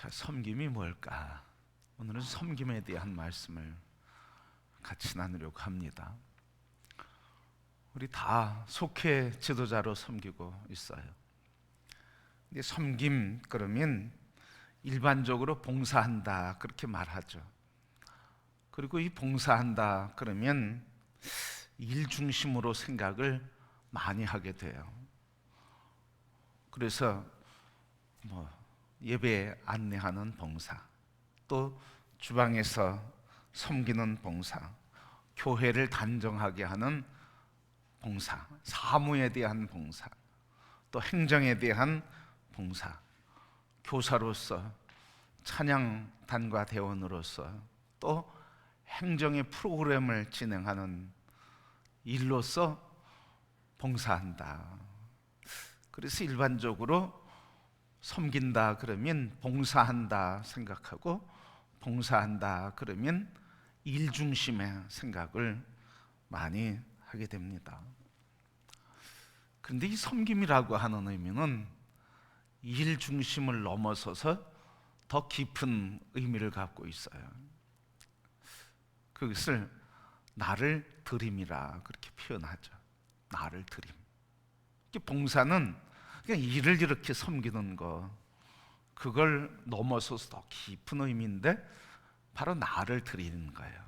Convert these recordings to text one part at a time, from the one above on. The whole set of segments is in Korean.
자, 섬김이 뭘까? 오늘은 섬김에 대한 말씀을 같이 나누려고 합니다. 우리 다 속해 지도자로 섬기고 있어요. 근데 섬김 그러면 일반적으로 봉사한다 그렇게 말하죠. 그리고 이 봉사한다 그러면 일 중심으로 생각을 많이 하게 돼요. 그래서 예배 안내하는 봉사, 또 주방에서 섬기는 봉사, 교회를 단정하게 하는 봉사, 사무에 대한 봉사, 또 행정에 대한 봉사, 교사로서, 찬양단과 대원으로서, 또 행정의 프로그램을 진행하는 일로서 봉사한다. 그래서 일반적으로 섬긴다 그러면 봉사한다 생각하고, 봉사한다 그러면 일 중심의 생각을 많이 하게 됩니다. 그런데 이 섬김이라고 하는 의미는 일 중심을 넘어서서 더 깊은 의미를 갖고 있어요. 그것을 나를 드림이라 그렇게 표현하죠. 나를 드림. 봉사는 그냥 일을 이렇게 섬기는 거, 그걸 넘어서서 더 깊은 의미인데 바로 나를 드리는 거예요.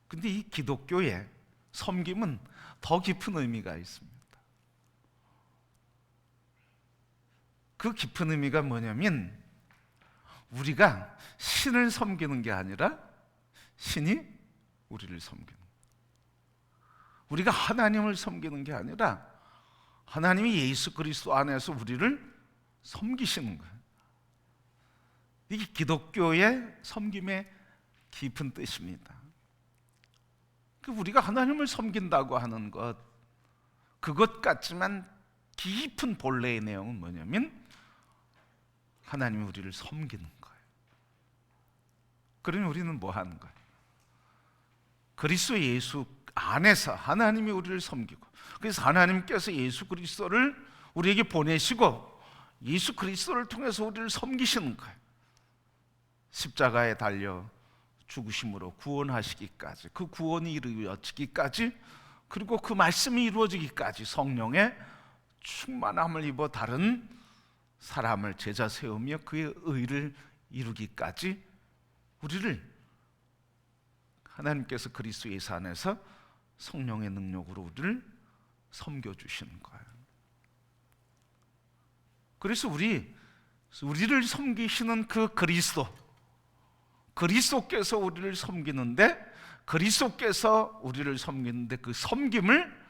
근데 이 기독교의 섬김은 더 깊은 의미가 있습니다. 그 깊은 의미가 뭐냐면 우리가 신을 섬기는 게 아니라 신이 우리를 섬기는 거예요. 우리가 하나님을 섬기는 게 아니라 하나님이 예수 그리스도 안에서 우리를 섬기시는 거예요. 이게 기독교의 섬김의 깊은 뜻입니다. 우리가 하나님을 섬긴다고 하는 것, 그것 같지만 깊은 본래의 내용은 뭐냐면 하나님이 우리를 섬기는 거예요. 그러면 우리는 뭐 하는 거예요? 그리스도 예수 안에서 하나님이 우리를 섬기고, 그래서 하나님께서 예수 그리스도를 우리에게 보내시고 예수 그리스도를 통해서 우리를 섬기시는 거예요. 십자가에 달려 죽으심으로 구원하시기까지, 그 구원이 이루어지기까지, 그리고 그 말씀이 이루어지기까지 성령의 충만함을 입어 다른 사람을 제자 세우며 그의 의를 이루기까지 우리를 하나님께서 그리스도 예수 안에서 성령의 능력으로 우리를 섬겨주시는 거예요. 그래서 우리를 섬기시는 그 그리스도께서 우리를 섬기는데, 그리스도께서 우리를 섬기는데 그 섬김을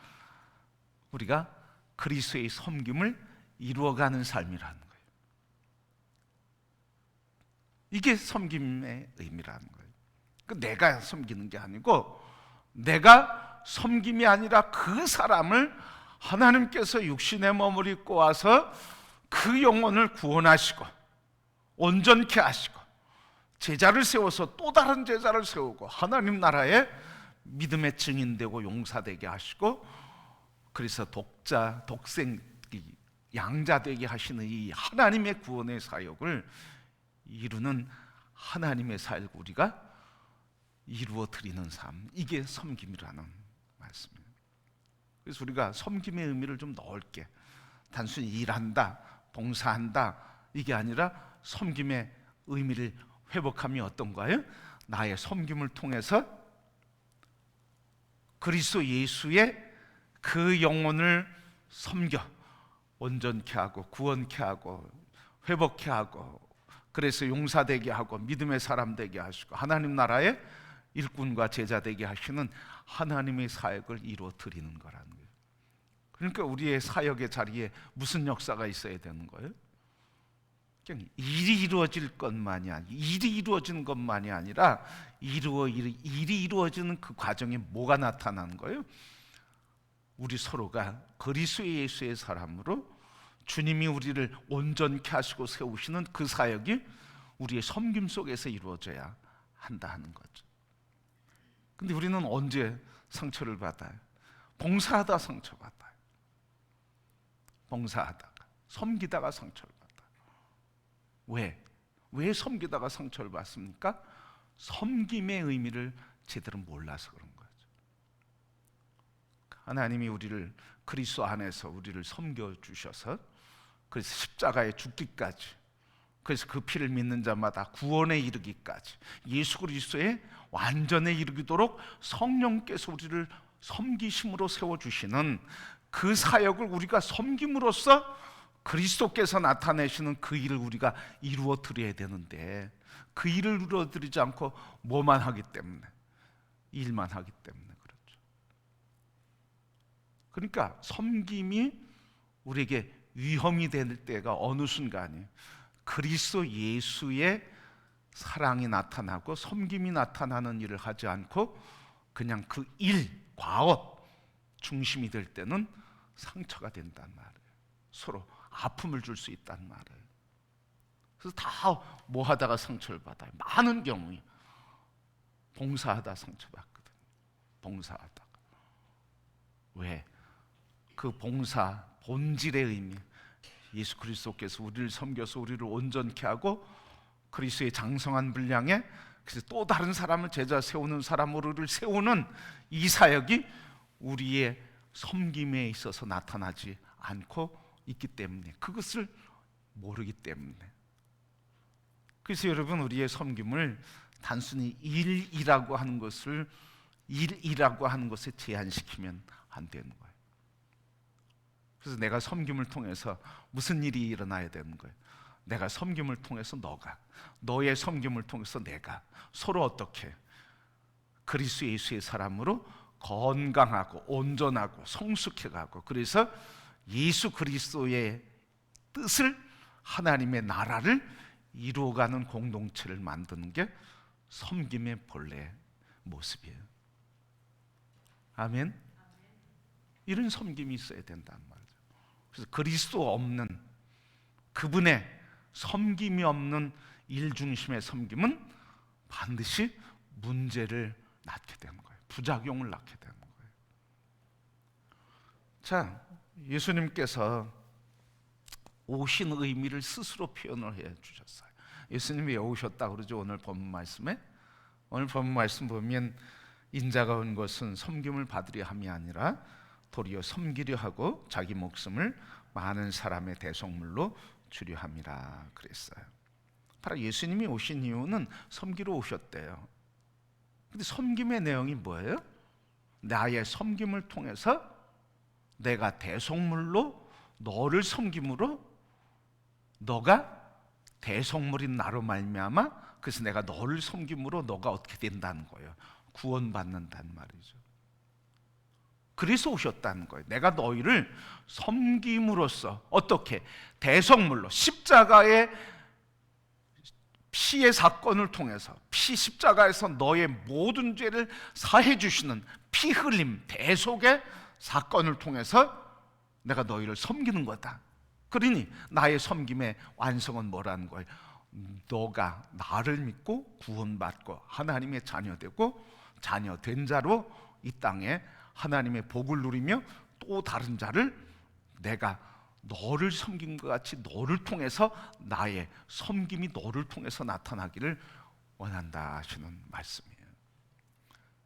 우리가 그리스도의 섬김을 이루어가는 삶이라는 거예요. 이게 섬김의 의미라는 거예요. 내가 섬기는 게 아니고, 내가 섬김이 아니라 그 사람을 하나님께서 육신의 몸을 입고 와서 그 영혼을 구원하시고 온전케 하시고 제자를 세워서 또 다른 제자를 세우고 하나님 나라의 믿음의 증인되고 용사되게 하시고, 그래서 독생 양자되게 하시는 이 하나님의 구원의 사역을 이루는 하나님의 사역을 우리가 이루어 드리는 삶, 이게 섬김이라는 말씀입니다. 그래서 우리가 섬김의 의미를 좀 넓게, 단순히 일한다, 봉사한다 이게 아니라 섬김의 의미를 회복함이 어떤가요? 나의 섬김을 통해서 그리스도 예수의 그 영혼을 섬겨 온전케 하고 구원케 하고 회복케 하고, 그래서 용사되게 하고 믿음의 사람 되게 하시고 하나님 나라의 일꾼과 제자 되게 하시는 하나님의 사역을 이루어 드리는 거라는 거예요. 그러니까 우리의 사역의 자리에 무슨 역사가 있어야 되는 거예요? 그냥 일이 이루어질 것만이 일이 이루어지는 것만이 아니라 일이 이루어지는 그 과정에 뭐가 나타나는 거예요? 우리 서로가 그리스도 예수의 사람으로 주님이 우리를 온전케 하시고 세우시는 그 사역이 우리의 섬김 속에서 이루어져야 한다 하는 거죠. 근데 우리는 언제 상처를 받아요? 봉사하다 상처받아요. 봉사하다가, 섬기다가 상처를 받아요. 왜? 왜 섬기다가 상처를 받습니까? 섬김의 의미를 제대로 몰라서 그런 거죠. 하나님이 우리를 그리스도 안에서 우리를 섬겨주셔서, 그래서 십자가에 죽기까지, 그래서 그 피를 믿는 자마다 구원에 이르기까지, 예수 그리스도의 완전에 이르도록 성령께서 우리를 섬기심으로 세워주시는 그 사역을 우리가 섬김으로써 그리스도께서 나타내시는 그 일을 우리가 이루어 드려야 되는데, 그 일을 이루어 드리지 않고 뭐만 하기 때문에, 일만 하기 때문에 그렇죠. 그러니까 섬김이 우리에게 위험이 될 때가 어느 순간이 그리스도 예수의 사랑이 나타나고 섬김이 나타나는 일을 하지 않고 그냥 그 일, 과업 중심이 될 때는 상처가 된단 말이에요. 서로 아픔을 줄 수 있단 말이에요. 그래서 다 뭐 하다가 상처를 받아요. 많은 경우에 봉사하다 상처받거든요. 봉사하다가. 왜? 그 봉사 본질의 의미, 예수 그리스도께서 우리를 섬겨서 우리를 온전케 하고 그리스도의 장성한 분량에, 그래서 또 다른 사람을 제자 세우는 사람으로를 세우는 이 사역이 우리의 섬김에 있어서 나타나지 않고 있기 때문에, 그것을 모르기 때문에. 그래서 여러분, 우리의 섬김을 단순히 일이라고 하는 것을 일이라고 하는 것에 제한시키면 안 되는 거예요. 그래서 내가 섬김을 통해서 무슨 일이 일어나야 되는 거예요? 내가 섬김을 통해서 너가, 너의 섬김을 통해서 내가 서로 어떻게 그리스도 예수의 사람으로 건강하고 온전하고 성숙해가고, 그래서 예수 그리스도의 뜻을, 하나님의 나라를 이루어가는 공동체를 만드는 게 섬김의 본래 모습이에요. 아멘. 이런 섬김이 있어야 된단 말이죠. 그래서 그리스도 없는, 그분의 섬김이 없는 일 중심의 섬김은 반드시 문제를 낳게 되는 거예요. 부작용을 낳게 되는 거예요. 자, 예수님께서 오신 의미를 스스로 표현을 해 주셨어요. 예수님이 왜 오셨다 그러죠? 오늘 본문 말씀에, 오늘 본문 말씀 보면 인자가 온 것은 섬김을 받으려 함이 아니라 도리어 섬기려 하고 자기 목숨을 많은 사람의 대속물로 주려 함이라 그랬어요. 바로 예수님이 오신 이유는 섬기러 오셨대요. 근데 섬김의 내용이 뭐예요? 나의 섬김을 통해서 내가 대속물로, 너를 섬김으로 너가 대속물인 나로 말미암아, 그래서 내가 너를 섬김으로 너가 어떻게 된다는 거예요? 구원받는다는 말이죠. 그래서 오셨다는 거예요. 내가 너희를 섬김으로써 어떻게? 대속물로, 십자가의 피의 사건을 통해서, 피 십자가에서 너의 모든 죄를 사해 주시는 피 흘림, 대속의 사건을 통해서 내가 너희를 섬기는 거다. 그러니 나의 섬김의 완성은 뭐라는 거예요? 너가 나를 믿고 구원받고 하나님의 자녀되고, 자녀된 자로 이 땅에 하나님의 복을 누리며 또 다른 자를 내가 너를 섬긴 것 같이 너를 통해서 나의 섬김이 너를 통해서 나타나기를 원한다 하시는 말씀이에요.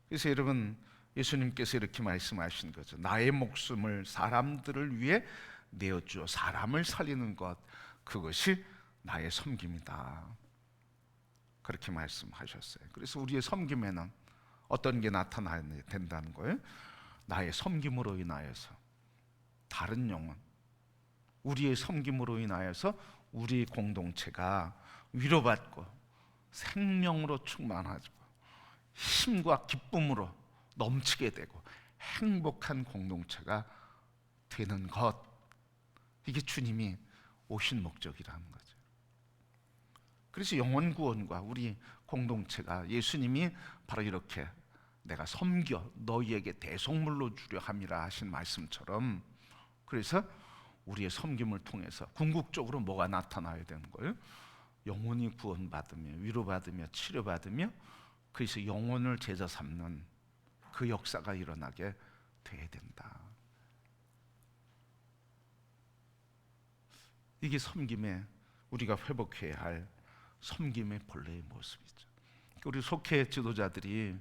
그래서 여러분, 예수님께서 이렇게 말씀하신 거죠. 나의 목숨을 사람들을 위해 내어주어 사람을 살리는 것, 그것이 나의 섬김이다. 그렇게 말씀하셨어요. 그래서 우리의 섬김에는 어떤 게 나타나야 된다는 거예요? 나의 섬김으로 인하여서 다른 영혼, 우리의 섬김으로 인하여서 우리 공동체가 위로받고 생명으로 충만하고 힘과 기쁨으로 넘치게 되고 행복한 공동체가 되는 것, 이게 주님이 오신 목적이라는 거죠. 그래서 영혼 구원과 우리 공동체가 예수님이 바로 이렇게 내가 섬겨 너희에게 대속물로 주려 함이라 하신 말씀처럼, 그래서 우리의 섬김을 통해서 궁극적으로 뭐가 나타나야 되는 거예요? 영혼이 구원받으며 위로받으며 치료받으며, 그래서 영혼을 제자 삼는 그 역사가 일어나게 돼야 된다. 이게 섬김에 우리가 회복해야 할 섬김의 본래의 모습이죠. 우리 속회 지도자들이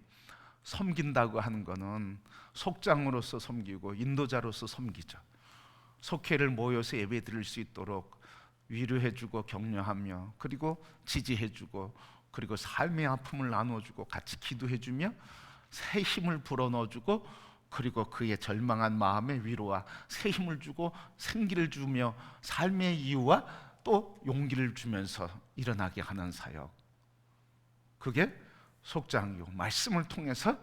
섬긴다고 하는 것은 속장으로서 섬기고 인도자로서 섬기죠. 속회를 모여서 예배드릴 수 있도록 위로해주고 격려하며, 그리고 지지해주고, 그리고 삶의 아픔을 나눠주고 같이 기도해주며 새 힘을 불어넣어주고, 그리고 그의 절망한 마음에 위로와 새 힘을 주고 생기를 주며 삶의 이유와 또 용기를 주면서 일어나게 하는 사역, 그게 속장이요, 말씀을 통해서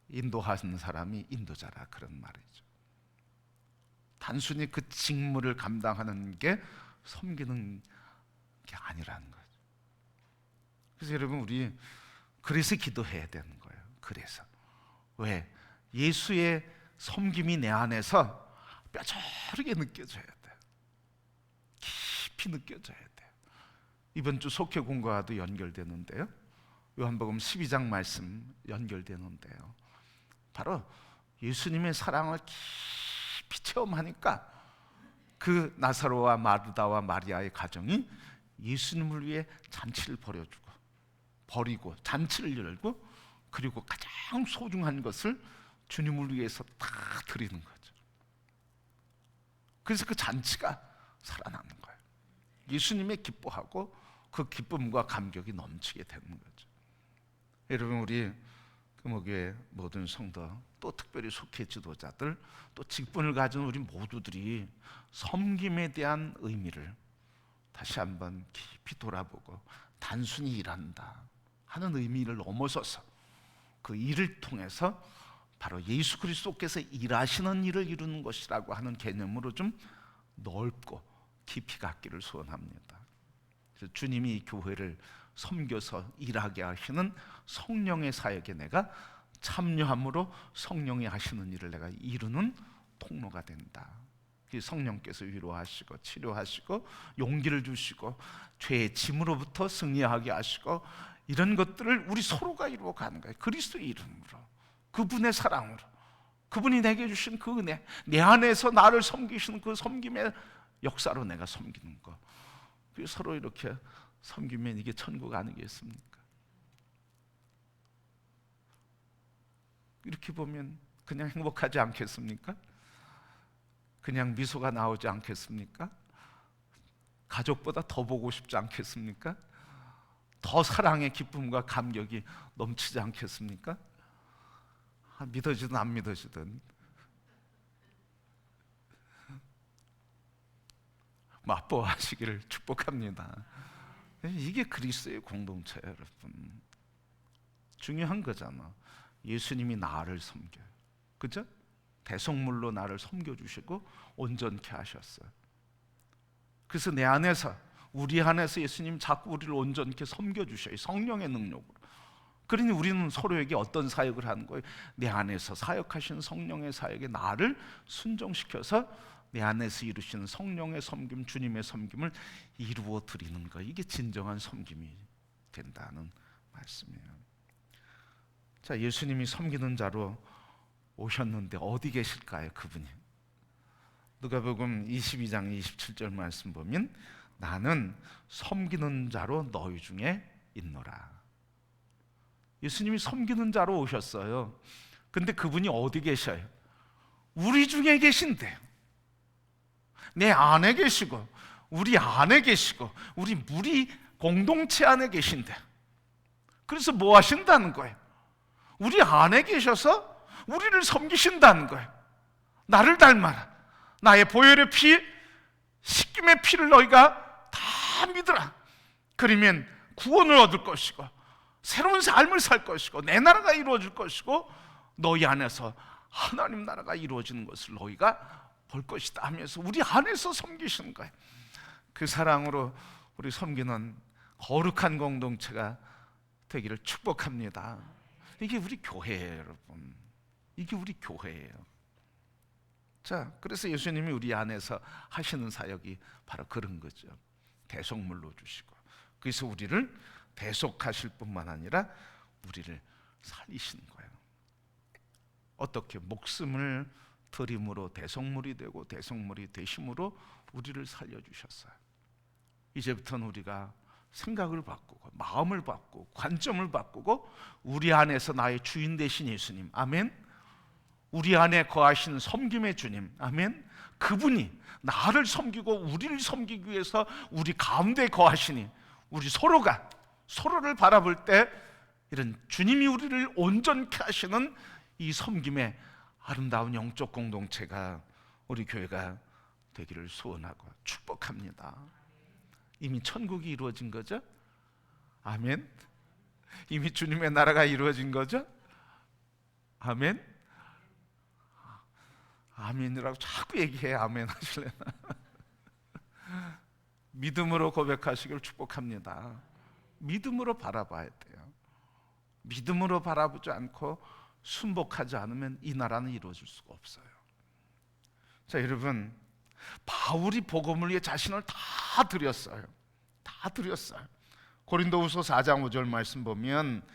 인도하는 사람이 인도자라, 그런 말이죠. 단순히 그 직무를 감당하는 게 섬기는 게 아니라는 거죠. 그래서 여러분, 우리 그래서 기도해야 되는 거예요. 그래서 왜? 예수의 섬김이 내 안에서 뼈저리게 느껴져야 돼요. 깊이 느껴져야 돼요. 이번 주 속회 공부와도 연결되는데요, 요한복음 12장 말씀 연결되는데요, 바로 예수님의 사랑을 깊이 체험하니까 그 나사로와 마르다와 마리아의 가정이 예수님을 위해 잔치를 버리고 잔치를 열고, 그리고 가장 소중한 것을 주님을 위해서 다 드리는 거죠. 그래서 그 잔치가 살아나는 거예요. 예수님의 기뻐하고 그 기쁨과 감격이 넘치게 되는 거죠. 여러분, 우리 금호교회 모든 성도, 또 특별히 속회 지도자들, 또 직분을 가진 우리 모두들이 섬김에 대한 의미를 다시 한번 깊이 돌아보고, 단순히 일한다 하는 의미를 넘어서서 그 일을 통해서 바로 예수 그리스도께서 일하시는 일을 이루는 것이라고 하는 개념으로 좀 넓고 깊이 갖기를 소원합니다. 그래서 주님이 이 교회를 섬겨서 일하게 하시는 성령의 사역에 내가 참여함으로 성령이 하시는 일을 내가 이루는 통로가 된다. 성령께서 위로하시고 치료하시고 용기를 주시고 죄의 짐으로부터 승리하게 하시고, 이런 것들을 우리 서로가 이루어가는 거예요. 그리스도의 이름으로, 그분의 사랑으로, 그분이 내게 주신 그 은혜, 내 안에서 나를 섬기시는 그 섬김의 역사로 내가 섬기는 거, 서로 이렇게 섬기면 이게 천국 아니겠습니까? 이렇게 보면 그냥 행복하지 않겠습니까? 그냥 미소가 나오지 않겠습니까? 가족보다 더 보고 싶지 않겠습니까? 더 사랑의 기쁨과 감격이 넘치지 않겠습니까? 믿어지든 안 믿어지든 맛보아하시기를 축복합니다. 이게 그리스도의 공동체예요, 여러분. 중요한 거잖아. 예수님이 나를 섬겨요, 그죠? 대속물로 나를 섬겨주시고 온전케 하셨어요. 그래서 내 안에서, 우리 안에서 예수님 자꾸 우리를 온전케 섬겨주셔요, 성령의 능력으로. 그러니 우리는 서로에게 어떤 사역을 하는 거예요? 내 안에서 사역하신 성령의 사역에 나를 순종시켜서 내 안에서 이루시는 성령의 섬김, 주님의 섬김을 이루어 드리는 거, 이게 진정한 섬김이 된다는 말씀이에요. 자, 예수님이 섬기는 자로 오셨는데 어디 계실까요, 그분이? 누가복음 22장 27절 말씀 보면, 나는 섬기는 자로 너희 중에 있노라. 예수님이 섬기는 자로 오셨어요. 근데 그분이 어디 계셔요? 우리 중에 계신대요. 내 안에 계시고, 우리 안에 계시고, 우리 공동체 안에 계신대. 그래서 뭐 하신다는 거예요? 우리 안에 계셔서 우리를 섬기신다는 거예요. 나를 닮아라. 나의 보혈의 피, 십김의 피를 너희가 다 믿으라. 그러면 구원을 얻을 것이고 새로운 삶을 살 것이고 내 나라가 이루어질 것이고 너희 안에서 하나님 나라가 이루어지는 것을 너희가 볼 것이다 하면서 우리 안에서 섬기시는 거예요. 그 사랑으로 우리 섬기는 거룩한 공동체가 되기를 축복합니다. 이게 우리 교회예요, 여러분. 이게 우리 교회예요. 자, 그래서 예수님이 우리 안에서 하시는 사역이 바로 그런 거죠. 대속물로 주시고, 그래서 우리를 대속하실 뿐만 아니라 우리를 살리시는 거예요. 어떻게? 목숨을 드림으로 대속물이 되고 대속물이 되심으로 우리를 살려주셨어요. 이제부터는 우리가 생각을 바꾸고 마음을 바꾸고 관점을 바꾸고 우리 안에서 나의 주인 되신 예수님, 아멘. 우리 안에 거하시는 섬김의 주님, 아멘. 그분이 나를 섬기고 우리를 섬기기 위해서 우리 가운데 거하시니 우리 서로가 서로를 바라볼 때 이런 주님이 우리를 온전케 하시는 이 섬김의 아름다운 영적 공동체가 우리 교회가 되기를 소원하고 축복합니다. 이미 천국이 이루어진 거죠? 아멘. 이미 주님의 나라가 이루어진 거죠? 아멘. 아멘이라고 자꾸 얘기해. 아멘 하실래나? 믿음으로 고백하시길 축복합니다. 믿음으로 바라봐야 돼요. 믿음으로 바라보지 않고 순복하지 않으면 이 나라는 이루어질 수가 없어요. 자, 여러분, 바울이 복음을 위해 자신을 다 드렸어요. 다 드렸어요. 고린도후서 4장 5절 말씀 보면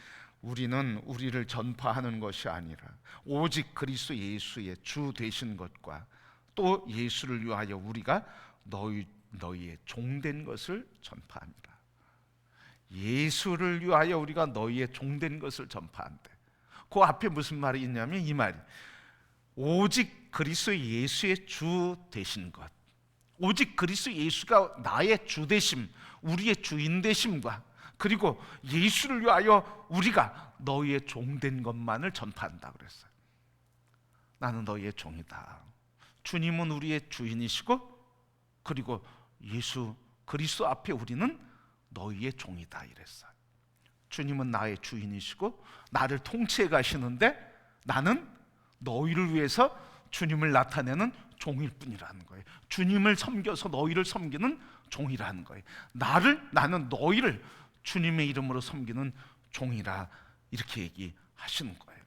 우리는 우리를 전파하는 것이 아니라 오직 그리스도 예수의 주 되신 것과 또 예수를 위하여 우리가 너희의 종된 것을 전파합니다. 예수를 위하여 우리가 너희의 종된 것을 전파한대. 그 앞에 무슨 말이 있냐면 이 말이 오직 그리스도 예수의 주 되신 것, 오직 그리스도 예수가 나의 주 되심, 우리의 주인 되심과 그리고 예수를 위하여 우리가 너희의 종된 것만을 전파한다 그랬어요. 나는 너희의 종이다. 주님은 우리의 주인이시고 그리고 예수 그리스도 앞에 우리는 너희의 종이다 이랬어요. 주님은 나의 주인이시고 나를 통치해 가시는데 나는 너희를 위해서 주님을 나타내는 종일 뿐이라는 거예요. 주님을 섬겨서 너희를 섬기는 종이라는 거예요. 나는 너희를 주님의 이름으로 섬기는 종이라 이렇게 얘기하시는 거예요.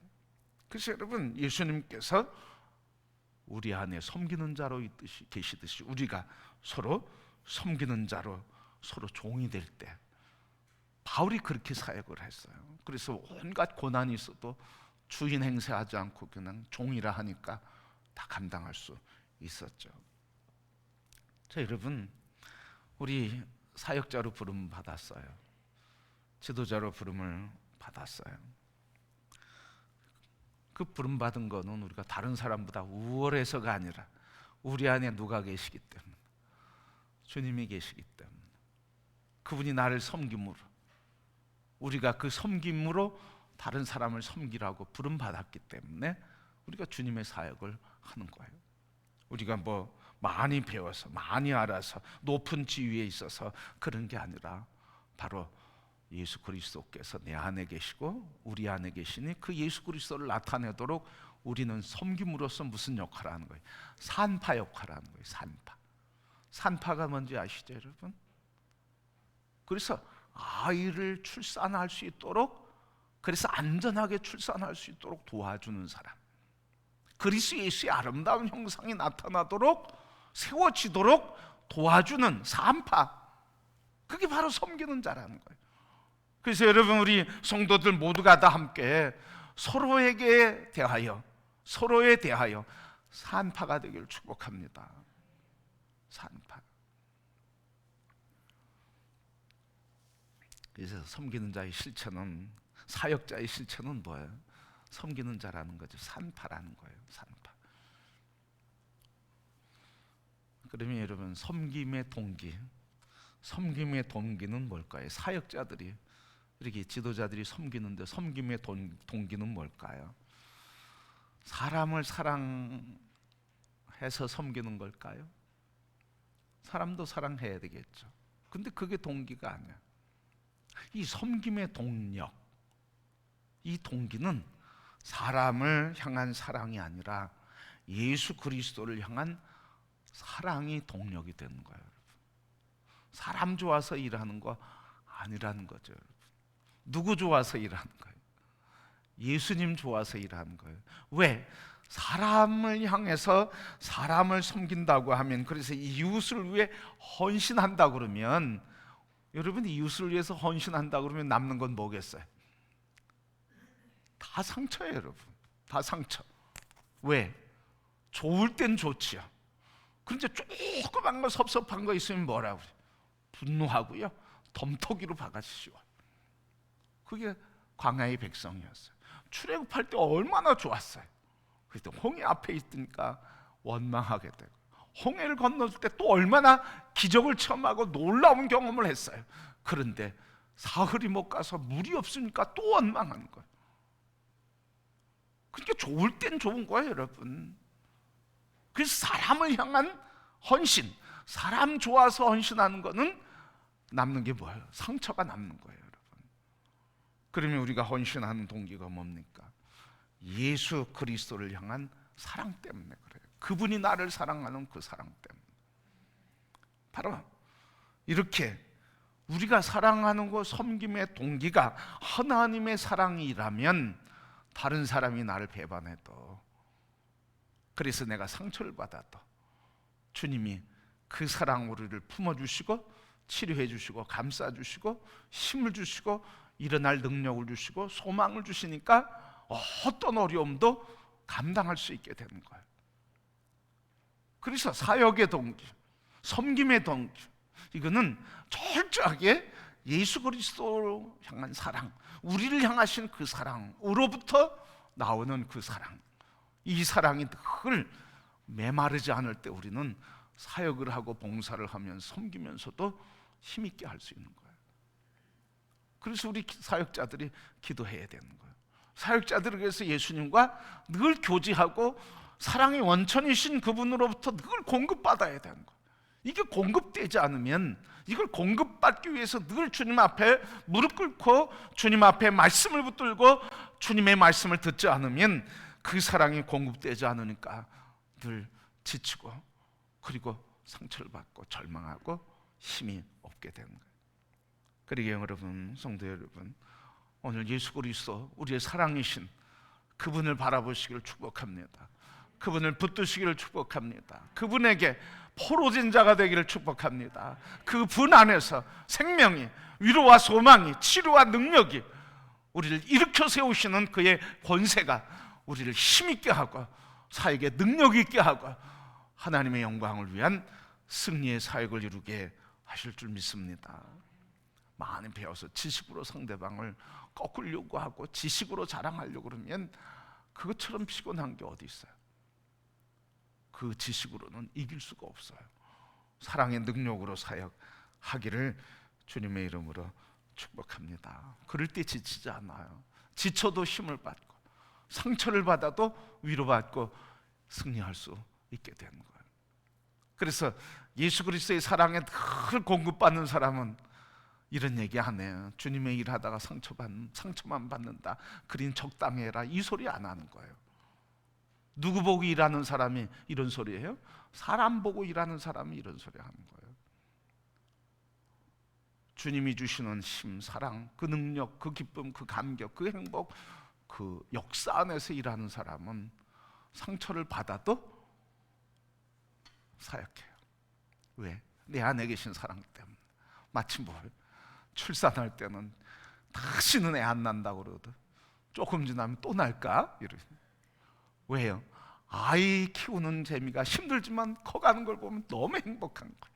그래서 여러분, 예수님께서 우리 안에 섬기는 자로 계시듯이 우리가 서로 섬기는 자로 서로 종이 될 때 바울이 그렇게 사역을 했어요. 그래서 온갖 고난이 있어도 주인 행세하지 않고 그냥 종이라 하니까 다 감당할 수 있었죠. 자, 여러분, 우리 사역자로 부름 받았어요. 지도자로 부름을 받았어요. 그 부름 받은 거는 우리가 다른 사람보다 우월해서가 아니라 우리 안에 누가 계시기 때문에, 주님이 계시기 때문에, 그분이 나를 섬김으로, 우리가 그 섬김으로 다른 사람을 섬기라고 부름 받았기 때문에 우리가 주님의 사역을 하는 거예요. 우리가 뭐 많이 배워서 많이 알아서 높은 지위에 있어서 그런 게 아니라 바로 예수 그리스도께서 내 안에 계시고 우리 안에 계시니 그 예수 그리스도를 나타내도록 우리는 섬김으로써 무슨 역할을 하는 거예요? 산파 역할을 하는 거예요. 산파가 뭔지 아시죠, 여러분? 그래서 아이를 출산할 수 있도록, 그래서 안전하게 출산할 수 있도록 도와주는 사람, 그리스도 예수의 아름다운 형상이 나타나도록 세워지도록 도와주는 산파, 그게 바로 섬기는 자라는 거예요. 그래서 여러분, 우리 성도들 모두가 다 함께 서로에 대하여 산파가 되기를 축복합니다. 산파. 그래서 섬기는 자의 실체는, 사역자의 실체는 뭐예요? 섬기는 자라는 거죠. 산파라는 거예요. 산파. 그러면 여러분, 섬김의 동기는 뭘까요? 사역자들이, 이렇게 지도자들이 섬기는데 섬김의 동기는 뭘까요? 사람을 사랑해서 섬기는 걸까요? 사람도 사랑해야 되겠죠. 근데 그게 동기가 아니야. 이 섬김의 동력, 이 동기는 사람을 향한 사랑이 아니라 예수 그리스도를 향한 사랑이 동력이 되는 거예요. 사람 좋아서 일하는 거 아니라는 거죠. 누구 좋아서 일하는 거예요? 예수님 좋아서 일하는 거예요. 왜? 사람을 향해서 사람을 섬긴다고 하면, 그래서 이웃을 위해 헌신한다 그러면, 여러분, 이웃을 위해서 헌신한다 그러면 남는 건 뭐겠어요? 다 상처예요, 여러분. 다 상처. 왜? 좋을 땐 좋지요. 그런데 조그만 거, 섭섭한 거 있으면 뭐라고 그래요? 분노하고요, 덤터기로 박아치시고. 그게 광야의 백성이었어요. 출애굽할 때 얼마나 좋았어요. 그때 홍해 앞에 있으니까 원망하게 되고, 홍해를 건널 때 또 얼마나 기적을 체험하고 놀라운 경험을 했어요. 그런데 사흘이 못 가서 물이 없으니까 또 원망하는 거예요. 그러니까 좋을 땐 좋은 거예요, 여러분. 그래서 사람을 향한 헌신, 사람 좋아서 헌신하는 거는 남는 게 뭐예요? 상처가 남는 거예요, 여러분. 그러면 우리가 헌신하는 동기가 뭡니까? 예수 그리스도를 향한 사랑 때문에 그래요. 그분이 나를 사랑하는 그 사랑 때문에. 바로 이렇게 우리가 사랑하는 것, 섬김의 동기가 하나님의 사랑이라면 다른 사람이 나를 배반해도, 그래서 내가 상처를 받아도 주님이 그 사랑 우리를 품어주시고 치료해 주시고 감싸 주시고 힘을 주시고 일어날 능력을 주시고 소망을 주시니까 어떤 어려움도 감당할 수 있게 되는 거예요. 그래서 사역의 동기, 섬김의 동기, 이거는 철저하게 예수 그리스도로 향한 사랑, 우리를 향하신 그 사랑으로부터 나오는 그 사랑, 이 사랑이 늘 메마르지 않을 때 우리는 사역을 하고 봉사를 하면 섬기면서도 힘있게 할 수 있는 거예요. 그래서 우리 사역자들이 기도해야 되는 거예요. 사역자들을 위해서 예수님과 늘 교제하고 사랑의 원천이신 그분으로부터 늘 공급받아야 되는 거예요. 이게 공급되지 않으면, 이걸 공급받기 위해서 늘 주님 앞에 무릎 꿇고 주님 앞에 말씀을 붙들고 주님의 말씀을 듣지 않으면 그 사랑이 공급되지 않으니까 늘 지치고, 그리고 상처를 받고 절망하고 힘이 없게 되는 거예요. 그러기에 여러분, 성도 여러분, 오늘 예수 그리스도 우리의 사랑이신 그분을 바라보시기를 축복합니다. 그분을 붙드시기를 축복합니다. 그분에게 포로진 자가 되기를 축복합니다. 그분 안에서 생명이, 위로와 소망이, 치료와 능력이 우리를 일으켜 세우시는 그의 권세가 우리를 힘있게 하고 사역에 능력 있게 하고 하나님의 영광을 위한 승리의 사역을 이루게 하실 줄 믿습니다. 많이 배워서 지식으로 상대방을 꺾으려고 하고 지식으로 자랑하려고 그러면 그것처럼 피곤한 게 어디 있어요? 그 지식으로는 이길 수가 없어요. 사랑의 능력으로 사역하기를 주님의 이름으로 축복합니다. 그럴 때 지치지 않아요. 지쳐도 힘을 받고 상처를 받아도 위로받고 승리할 수 있게 되는 거예요. 그래서 예수 그리스도의 사랑에 늘 공급받는 사람은 이런 얘기 안 해요. 주님의 일 하다가 상처만 받는다, 그린 적당히 해라, 이 소리 안 하는 거예요. 누구 보고 일하는 사람이 이런 소리예요? 사람 보고 일하는 사람이 이런 소리 하는 거예요. 주님이 주시는 힘, 사랑, 그 능력, 그 기쁨, 그 감격, 그 행복, 그 역사 안에서 일하는 사람은 상처를 받아도 사역해요. 왜? 내 안에 계신 사랑 때문에. 마치 출산할 때는 다시는 애 안 난다고 그러거든. 조금 지나면 또 날까? 왜요? 아이 키우는 재미가 힘들지만 커가는 걸 보면 너무 행복한 거예요.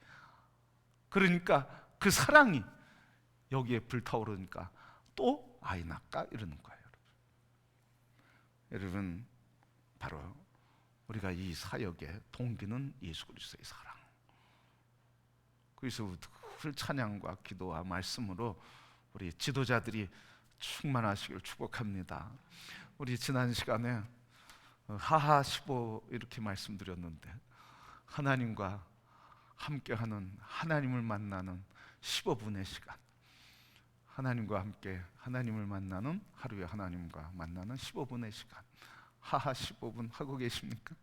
그러니까 그 사랑이 여기에 불타오르니까 또 아이 낳을까? 이러는 거예요. 여러분, 바로 우리가 이 사역의 동기는 예수 그리스도의 사랑. 그래서 늘 찬양과 기도와 말씀으로 우리 지도자들이 충만하시길 축복합니다. 우리 지난 시간에 하하 15 이렇게 말씀드렸는데, 하나님과 함께하는, 하나님을 만나는 15분의 시간, 하나님과 함께 하나님을 만나는, 하루에 하나님과 만나는 15분의 시간, 하하 15분 하고 계십니까?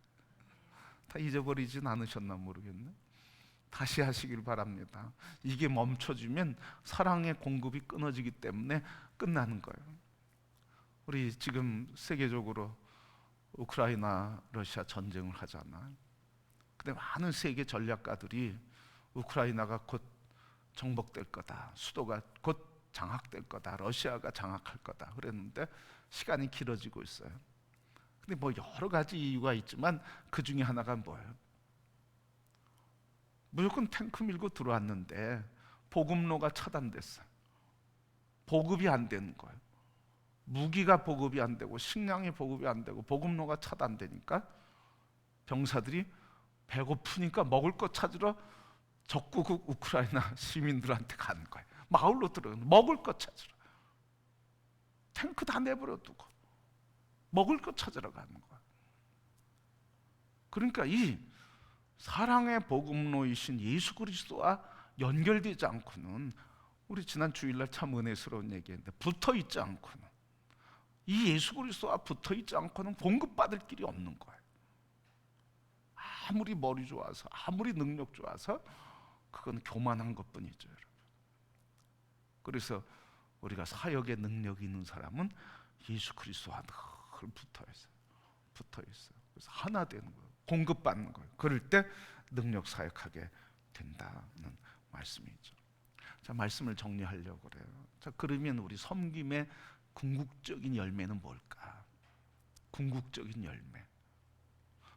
다 잊어버리진 않으셨나 모르겠네. 다시 하시길 바랍니다. 이게 멈춰지면 사랑의 공급이 끊어지기 때문에 끝나는 거예요. 우리 지금 세계적으로 우크라이나 러시아 전쟁을 하잖아. 근데 많은 세계 전략가들이 우크라이나가 곧 정복될 거다, 수도가 곧 장악될 거다, 러시아가 장악할 거다 그랬는데 시간이 길어지고 있어요. 근데 여러 가지 이유가 있지만 그 중에 하나가 뭐예요? 무조건 탱크 밀고 들어왔는데 보급로가 차단됐어요. 보급이 안 되는 거예요. 무기가 보급이 안 되고 식량이 보급이 안 되고 보급로가 차단되니까 병사들이 배고프니까 먹을 것 찾으러 적국 우크라이나 시민들한테 가는 거예요. 마을로 들어가는 먹을 것 찾으러. 탱크 다 내버려 두고 먹을 것 찾으러 가는 거예요. 그러니까 이 사랑의 복음로이신 예수 그리스도와 연결되지 않고는, 우리 지난 주일날 참 은혜스러운 얘기했는데, 붙어 있지 않고는, 이 예수 그리스도와 붙어 있지 않고는 공급받을 길이 없는 거예요. 아무리 머리 좋아서 아무리 능력 좋아서 그건 교만한 것뿐이죠, 여러분. 그래서 우리가 사역의 능력이 있는 사람은 예수 그리스도와 늘 붙어 있어요. 그래서 하나 되는 거예요. 공급받는 거예요. 그럴 때 능력 사역하게 된다는 말씀이죠. 자, 말씀을 정리하려고 그래요. 자, 그러면 우리 섬김의 궁극적인 열매는 뭘까? 궁극적인 열매.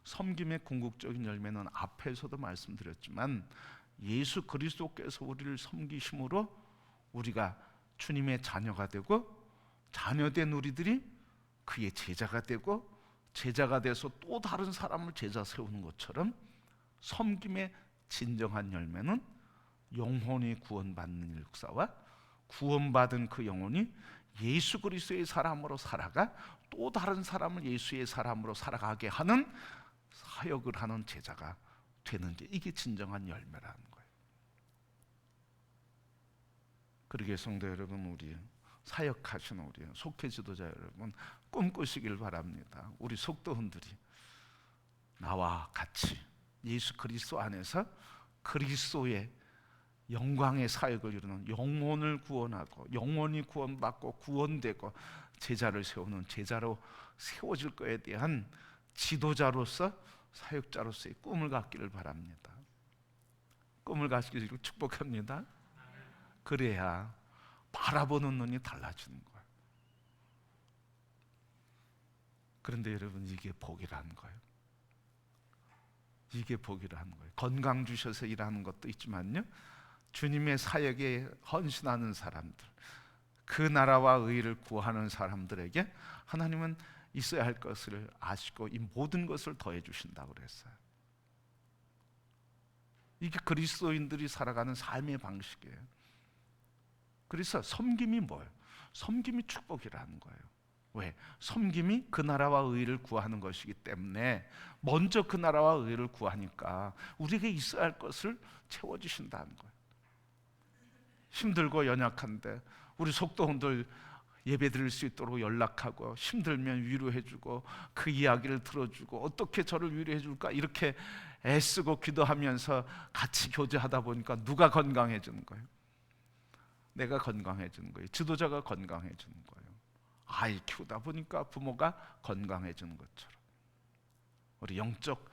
섬김의 궁극적인 열매는 앞에서도 말씀드렸지만, 예수 그리스도께서 우리를 섬기심으로 우리가 주님의 자녀가 되고, 자녀된 우리들이 그의 제자가 되고, 제자가 돼서 또 다른 사람을 제자 세우는 것처럼, 섬김의 진정한 열매는 영혼이 구원받는 역사와 구원받은 그 영혼이 예수 그리스도의 사람으로 살아가 또 다른 사람을 예수의 사람으로 살아가게 하는 사역을 하는 제자가 되는 게, 이게 진정한 열매라는 거예요. 그러기에 성도 여러분, 우리 사역하시는 우리 속회 지도자 여러분, 꿈꾸시길 바랍니다. 우리 속도원들이 나와 같이 예수 그리스도 안에서 그리스도의 영광의 사역을 이루는, 영혼을 구원하고 영혼이 구원받고 구원되고 제자를 세우는 제자로 세워질 것에 대한 지도자로서, 사역자로서의 꿈을 갖기를 바랍니다. 꿈을 가지기를 축복합니다. 그래야 바라보는 눈이 달라지는 거예요. 그런데 여러분, 이게 복이라는 거예요. 이게 복이라는 거예요. 건강 주셔서 일하는 것도 있지만요, 주님의 사역에 헌신하는 사람들, 그 나라와 의를 구하는 사람들에게 하나님은 있어야 할 것을 아시고 이 모든 것을 더해 주신다고 그랬어요. 이게 그리스도인들이 살아가는 삶의 방식이에요. 그래서 섬김이 뭐예요? 섬김이 축복이라는 거예요. 왜? 섬김이 그 나라와 의를 구하는 것이기 때문에 먼저 그 나라와 의를 구하니까 우리에게 있어야 할 것을 채워주신다는 거예요. 힘들고 연약한데 우리 속도원들 예배 드릴 수 있도록 연락하고, 힘들면 위로해주고, 그 이야기를 들어주고, 어떻게 저를 위로해줄까 이렇게 애쓰고 기도하면서 같이 교제하다 보니까 누가 건강해지는 거예요? 내가 건강해지는 거예요. 지도자가 건강해지는 거예요. 아이 키우다 보니까 부모가 건강해지는 것처럼, 우리 영적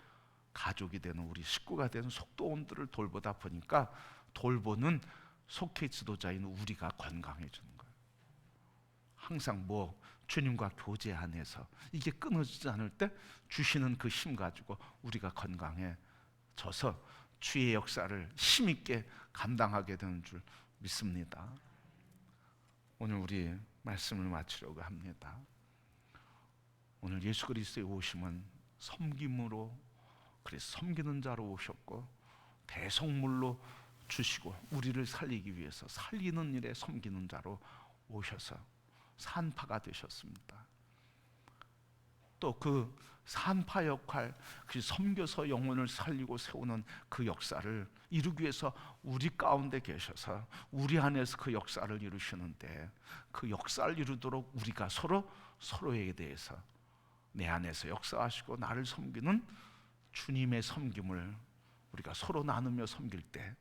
가족이 되는, 우리 식구가 되는 속도원들을 돌보다 보니까 돌보는 속회 지도자인 우리가 건강해지는 거예요. 항상 주님과 교제 안에서 이게 끊어지지 않을 때 주시는 그 힘 가지고 우리가 건강해져서 주의 역사를 힘있게 감당하게 되는 줄 믿습니다. 오늘 우리 말씀을 마치려고 합니다. 오늘 예수 그리스도의 오심은 섬김으로, 그래서 섬기는 자로 오셨고 대속물로 주시고 우리를 살리기 위해서 살리는 일에 섬기는 자로 오셔서 산파가 되셨습니다. 또 그 산파 역할, 그 섬겨서 영혼을 살리고 세우는 그 역사를 이루기 위해서 우리 가운데 계셔서 우리 안에서 그 역사를 이루시는데, 그 역사를 이루도록 우리가 서로에 대해서 내 안에서 역사하시고 나를 섬기는 주님의 섬김을 우리가 서로 나누며 섬길 때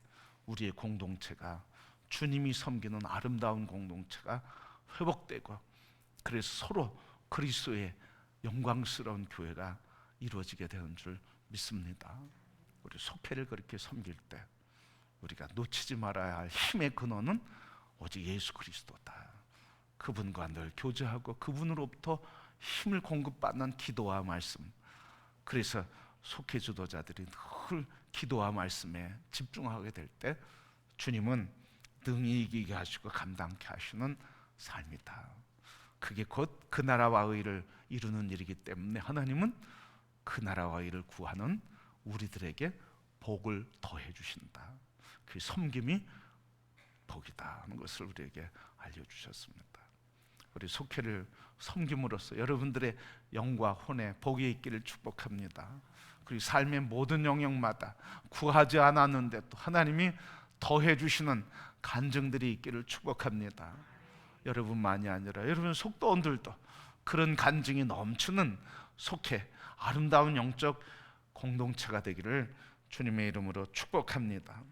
우리의 공동체가 주님이 섬기는 아름다운 공동체가 회복되고, 그래서 서로 그리스도의 영광스러운 교회가 이루어지게 되는 줄 믿습니다. 우리 속회를 그렇게 섬길 때 우리가 놓치지 말아야 할 힘의 근원은 오직 예수 그리스도다. 그분과 늘 교제하고 그분으로부터 힘을 공급받는 기도와 말씀. 그래서 속회 지도자들이 늘 기도와 말씀에 집중하게 될 때 주님은 능히 이기게 하시고 감당케 하시는 삶이다. 그게 곧 그 나라와 의를 이루는 일이기 때문에 하나님은 그 나라와 의를 구하는 우리들에게 복을 더해 주신다. 그 섬김이 복이다 하는 것을 우리에게 알려주셨습니다. 우리 속회를 섬김으로써 여러분들의 영과 혼에 복이 있기를 축복합니다. 그리고 삶의 모든 영역마다 구하지 않았는데 또 하나님이 더해 주시는 간증들이 있기를 축복합니다. 여러분만이 아니라 여러분 속도원들도 그런 간증이 넘치는 속회, 아름다운 영적 공동체가 되기를 주님의 이름으로 축복합니다.